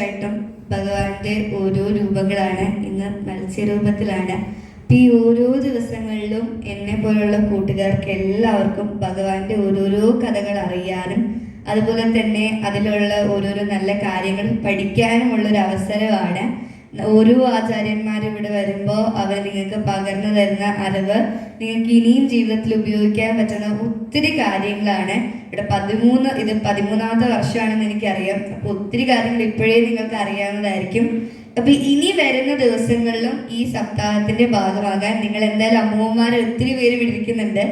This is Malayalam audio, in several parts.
ദിവസമായിട്ടും ഭഗവാന്റെ ഓരോ രൂപങ്ങളാണ്, ഇന്ന് മത്സ്യരൂപത്തിലാണ്. ഈ ഓരോ ദിവസങ്ങളിലും എന്നെ പോലുള്ള കൂട്ടുകാർക്ക് എല്ലാവർക്കും ഭഗവാന്റെ ഓരോരോ കഥകൾ അറിയാനും അതുപോലെ തന്നെ അതിലുള്ള ഓരോരോ നല്ല കാര്യങ്ങൾ പഠിക്കാനുമുള്ളൊരു അവസരമാണ്. ഓരോ ആചാര്യന്മാരും ഇവിടെ വരുമ്പോൾ അവർ നിങ്ങൾക്ക് പകർന്നു തരുന്ന അറിവ് നിങ്ങൾക്ക് ഇനിയും ജീവിതത്തിൽ ഉപയോഗിക്കാൻ പറ്റുന്ന ഒത്തിരി കാര്യങ്ങളാണ്. ഇവിടെ ഇത് 13ാമത്തെ വർഷമാണെന്ന് എനിക്കറിയാം. അപ്പോൾ ഒത്തിരി കാര്യങ്ങൾ ഇപ്പോഴേ നിങ്ങൾക്ക് അറിയാവുന്നതായിരിക്കും. അപ്പൊ ഇനി വരുന്ന ദിവസങ്ങളിലും ഈ സപ്താഹത്തിന്റെ ഭാഗമാകാൻ നിങ്ങൾ എന്തായാലും അമ്മൂമ്മമാരെ ഒത്തിരി പേര് വിളിക്കുന്നുണ്ട്.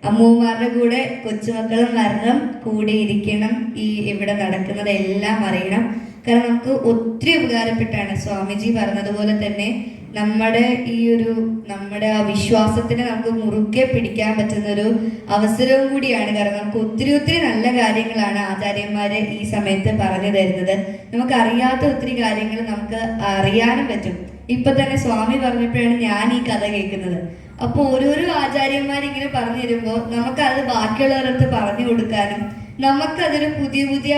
അമ്മൂമ്മമാരുടെ കൂടെ കൊച്ചുമക്കളും വരണം, കൂടെ ഇരിക്കണം, ഈ ഇവിടെ നടക്കുന്നത് എല്ലാം അറിയണം. കാരണം നമുക്ക് ഒത്തിരി ഉപകാരപ്പെട്ടാണ് സ്വാമിജി പറഞ്ഞതുപോലെ തന്നെ നമ്മുടെ ആ വിശ്വാസത്തിനെ നമുക്ക് മുറുക്കെ പിടിക്കാൻ പറ്റുന്ന ഒരു അവസരവും കൂടിയാണ്. കാരണം നമുക്ക് ഒത്തിരി ഒത്തിരി നല്ല കാര്യങ്ങളാണ് ആചാര്യന്മാര് ഈ സമയത്ത് പറഞ്ഞു തരുന്നത്. നമുക്ക് അറിയാത്ത ഒത്തിരി കാര്യങ്ങൾ നമുക്ക് അറിയാനും പറ്റും. ഇപ്പൊ തന്നെ സ്വാമി പറഞ്ഞപ്പോഴാണ് ഞാൻ ഈ കഥ കേൾക്കുന്നത്. അപ്പോൾ ഓരോരോ ആചാര്യന്മാരിങ്ങനെ പറഞ്ഞു തരുമ്പോൾ നമുക്കത് ബാക്കിയുള്ളവരടുത്ത് പറഞ്ഞു കൊടുക്കാനും നമുക്കതൊരു പുതിയ പുതിയ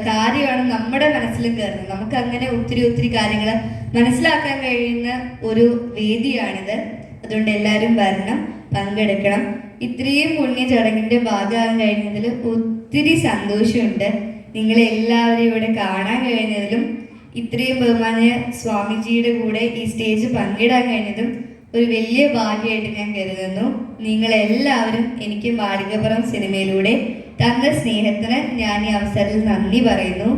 കാര്യമാണ് നമ്മുടെ മനസ്സിലും കയറുന്നത്. നമുക്ക് അങ്ങനെ ഒത്തിരി ഒത്തിരി കാര്യങ്ങൾ മനസ്സിലാക്കാൻ കഴിയുന്ന ഒരു വേദിയാണിത്. അതുകൊണ്ട് എല്ലാവരും വരണം, പങ്കെടുക്കണം. ഇത്രയും പുണ്യ ചടങ്ങിന്റെ ഭാഗമാകാൻ കഴിഞ്ഞതിൽ ഒത്തിരി സന്തോഷമുണ്ട്. നിങ്ങളെ എല്ലാവരെയും ഇവിടെ കാണാൻ കഴിഞ്ഞതിലും ഇത്രയും ബഹുമാന്യ സ്വാമിജിയുടെ കൂടെ ഈ സ്റ്റേജ് പങ്കിടാൻ കഴിഞ്ഞതും ഒരു വലിയ ഭാഗ്യമായിട്ട് ഞാൻ കരുതുന്നു. നിങ്ങളെല്ലാവരും എനിക്ക് മാളികപ്പുറം സിനിമയിലൂടെ തന്ന സ്നേഹത്തിന് ഞാൻ ഈ അവസരത്തിൽ നന്ദി പറയുന്നു.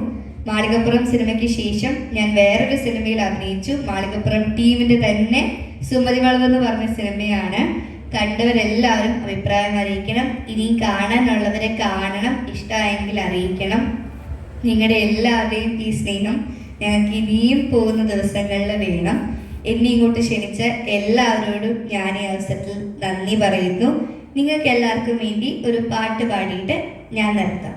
മാളികപ്പുറം സിനിമയ്ക്ക് ശേഷം ഞാൻ വേറൊരു സിനിമയിൽ അഭിനയിച്ചു. മാളികപ്പുറം ടീമിന്റെ തന്നെ സുമതി വളവ് എന്ന് പറഞ്ഞ സിനിമയാണ്. കണ്ടവരെല്ലാവരും അഭിപ്രായം അറിയിക്കണം. ഇനിയും കാണാനുള്ളവരെ കാണണം, ഇഷ്ടമായെങ്കിൽ അറിയിക്കണം. നിങ്ങളുടെ എല്ലാവരുടെയും ഈ സ്നേഹം ഞങ്ങൾക്ക് ഇനിയും പോകുന്ന ദിവസങ്ങളിൽ വേണം. എന്നെ ഇങ്ങോട്ട് ക്ഷണിച്ച എല്ലാവരോടും ഞാൻ ഈ അവസരത്തിൽ നന്ദി പറയുന്നു. നിങ്ങൾക്ക് എല്ലാവർക്കും വേണ്ടി ഒരു പാട്ട് പാടിയിട്ട് ഞാൻ നിർത്താം.